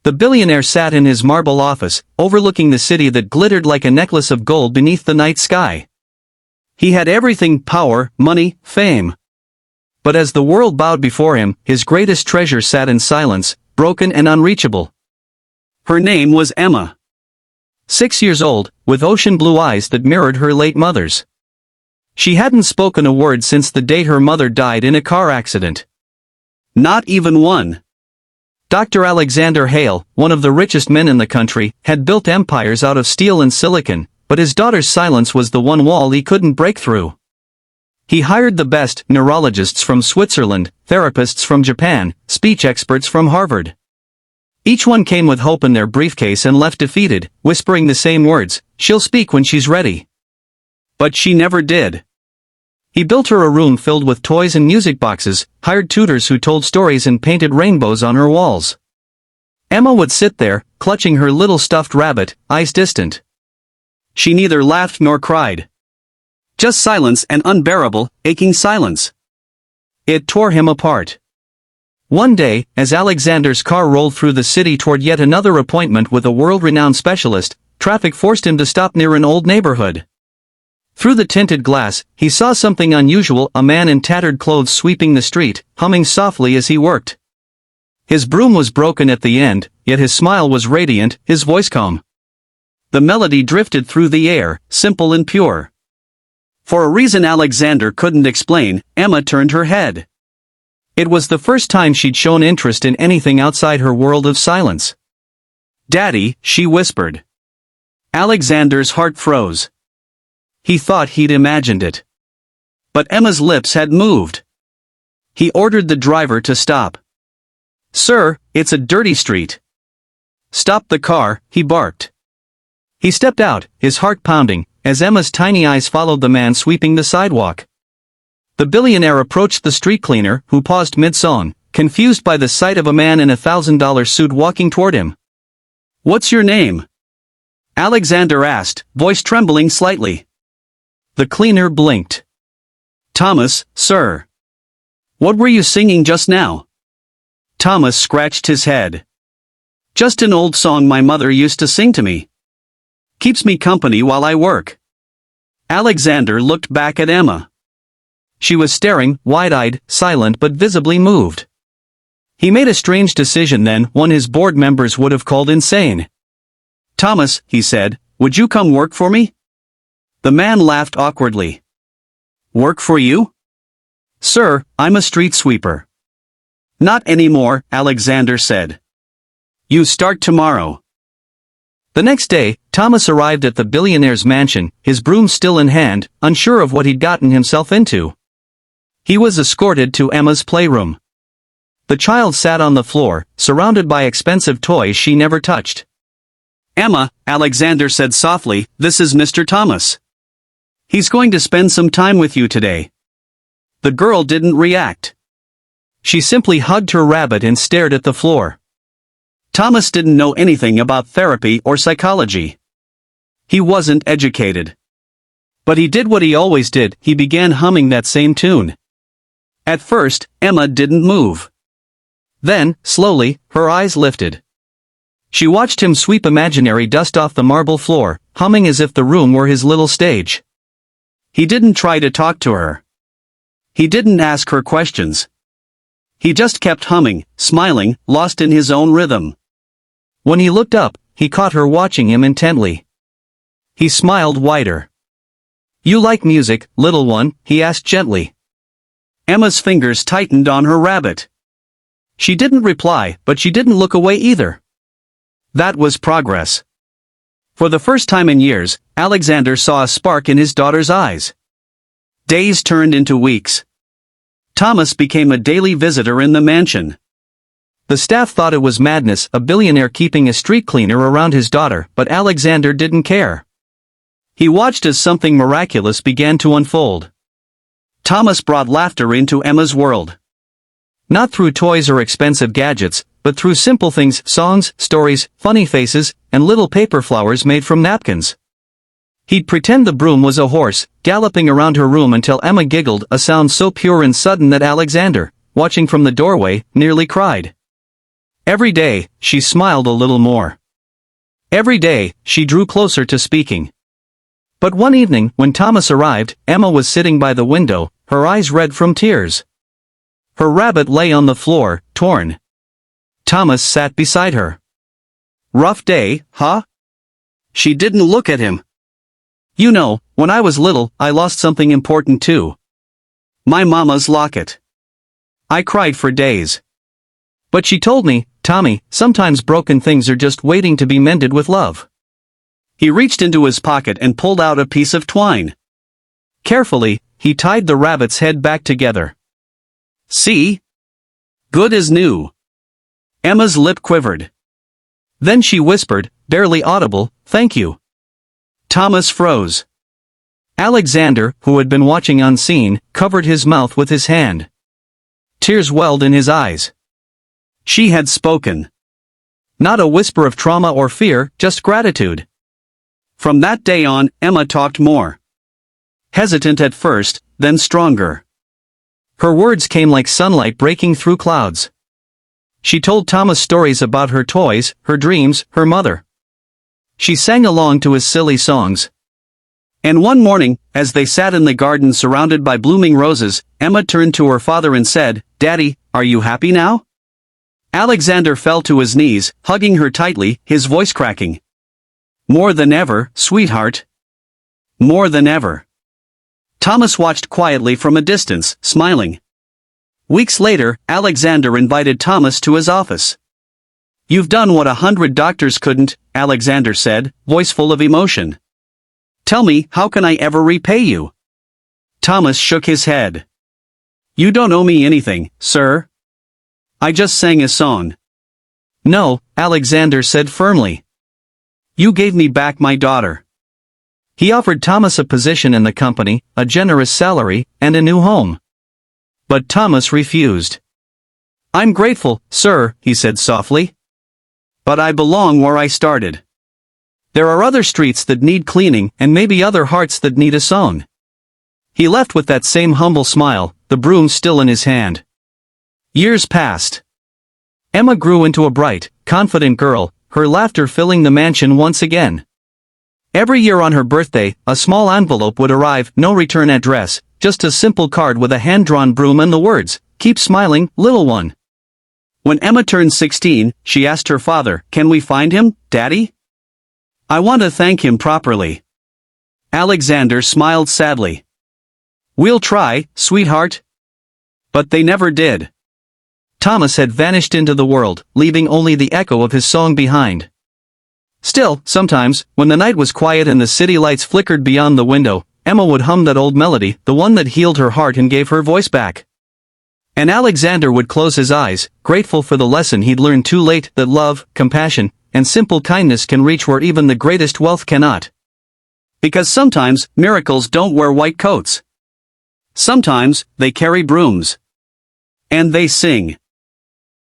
The billionaire sat in his marble office, overlooking the city that glittered like a necklace of gold beneath the night sky. He had everything: power, money, fame. But as the world bowed before him, his greatest treasure sat in silence, broken and unreachable. Her name was Emma. 6 years old, with ocean blue eyes that mirrored her late mother's. She hadn't spoken a word since the day her mother died in a car accident. Not even one. Dr. Alexander Hale, one of the richest men in the country, had built empires out of steel and silicon, but his daughter's silence was the one wall he couldn't break through. He hired the best: neurologists from Switzerland, therapists from Japan, speech experts from Harvard. Each one came with hope in their briefcase and left defeated, whispering the same words: "She'll speak when she's ready." But she never did. He built her a room filled with toys and music boxes, hired tutors who told stories and painted rainbows on her walls. Emma would sit there, clutching her little stuffed rabbit, eyes distant. She neither laughed nor cried. Just silence, and unbearable, aching silence. It tore him apart. One day, as Alexander's car rolled through the city toward yet another appointment with a world-renowned specialist, traffic forced him to stop near an old neighborhood. Through the tinted glass, he saw something unusual: a man in tattered clothes sweeping the street, humming softly as he worked. His broom was broken at the end, yet his smile was radiant, his voice calm. The melody drifted through the air, simple and pure. For a reason Alexander couldn't explain, Emma turned her head. It was the first time she'd shown interest in anything outside her world of silence. "Daddy," she whispered. Alexander's heart froze. He thought he'd imagined it. But Emma's lips had moved. He ordered the driver to stop. "Sir, it's a dirty street." "Stop the car," he barked. He stepped out, his heart pounding, as Emma's tiny eyes followed the man sweeping the sidewalk. The billionaire approached the street cleaner, who paused mid-song, confused by the sight of a man in a $1,000 suit walking toward him. "What's your name?" Alexander asked, voice trembling slightly. The cleaner blinked. "Thomas, sir." "What were you singing just now?" Thomas scratched his head. "Just an old song my mother used to sing to me. Keeps me company while I work." Alexander looked back at Emma. She was staring, wide-eyed, silent but visibly moved. He made a strange decision then, one his board members would have called insane. "Thomas," he said, "would you come work for me?" The man laughed awkwardly. "Work for you?" "Sir, I'm a street sweeper." "Not anymore," Alexander said. "You start tomorrow." The next day, Thomas arrived at the billionaire's mansion, his broom still in hand, unsure of what he'd gotten himself into. He was escorted to Emma's playroom. The child sat on the floor, surrounded by expensive toys she never touched. "Emma," Alexander said softly, "this is Mr. Thomas. He's going to spend some time with you today." The girl didn't react. She simply hugged her rabbit and stared at the floor. Thomas didn't know anything about therapy or psychology. He wasn't educated. But he did what he always did: he began humming that same tune. At first, Emma didn't move. Then, slowly, her eyes lifted. She watched him sweep imaginary dust off the marble floor, humming as if the room were his little stage. He didn't try to talk to her. He didn't ask her questions. He just kept humming, smiling, lost in his own rhythm. When he looked up, he caught her watching him intently. He smiled wider. "You like music, little one?" he asked gently. Emma's fingers tightened on her rabbit. She didn't reply, but she didn't look away either. That was progress. For the first time in years, Alexander saw a spark in his daughter's eyes. Days turned into weeks. Thomas became a daily visitor in the mansion. The staff thought it was madness, a billionaire keeping a street cleaner around his daughter, but Alexander didn't care. He watched as something miraculous began to unfold. Thomas brought laughter into Emma's world. Not through toys or expensive gadgets, but through simple things: songs, stories, funny faces, and little paper flowers made from napkins. He'd pretend the broom was a horse, galloping around her room until Emma giggled, a sound so pure and sudden that Alexander, watching from the doorway, nearly cried. Every day, she smiled a little more. Every day, she drew closer to speaking. But one evening, when Thomas arrived, Emma was sitting by the window, her eyes red from tears. Her rabbit lay on the floor, torn. Thomas sat beside her. "Rough day, huh?" She didn't look at him. "You know, when I was little, I lost something important too. My mama's locket. I cried for days. But she told me, Tommy, sometimes broken things are just waiting to be mended with love." He reached into his pocket and pulled out a piece of twine. Carefully, he tied the rabbit's head back together. "See? Good as new." Emma's lip quivered. Then she whispered, barely audible, "Thank you." Thomas froze. Alexander, who had been watching unseen, covered his mouth with his hand. Tears welled in his eyes. She had spoken. Not a whisper of trauma or fear, just gratitude. From that day on, Emma talked more. Hesitant at first, then stronger. Her words came like sunlight breaking through clouds. She told Thomas stories about her toys, her dreams, her mother. She sang along to his silly songs. And one morning, as they sat in the garden surrounded by blooming roses, Emma turned to her father and said, "Daddy, are you happy now?" Alexander fell to his knees, hugging her tightly, his voice cracking. "More than ever, sweetheart. More than ever." Thomas watched quietly from a distance, smiling. Weeks later, Alexander invited Thomas to his office. "You've done what 100 doctors couldn't," Alexander said, voice full of emotion. "Tell me, how can I ever repay you?" Thomas shook his head. "You don't owe me anything, sir. I just sang a song." "No," Alexander said firmly. "You gave me back my daughter." He offered Thomas a position in the company, a generous salary, and a new home. But Thomas refused. "I'm grateful, sir," he said softly. "But I belong where I started. There are other streets that need cleaning and maybe other hearts that need a song." He left with that same humble smile, the broom still in his hand. Years passed. Emma grew into a bright, confident girl, her laughter filling the mansion once again. Every year on her birthday, a small envelope would arrive, no return address, just a simple card with a hand-drawn broom and the words, "Keep smiling, little one." When Emma turned 16, she asked her father, "Can we find him, Daddy? I want to thank him properly." Alexander smiled sadly. "We'll try, sweetheart." But they never did. Thomas had vanished into the world, leaving only the echo of his song behind. Still, sometimes, when the night was quiet and the city lights flickered beyond the window, Emma would hum that old melody, the one that healed her heart and gave her voice back. And Alexander would close his eyes, grateful for the lesson he'd learned too late, that love, compassion, and simple kindness can reach where even the greatest wealth cannot. Because sometimes, miracles don't wear white coats. Sometimes, they carry brooms. And they sing.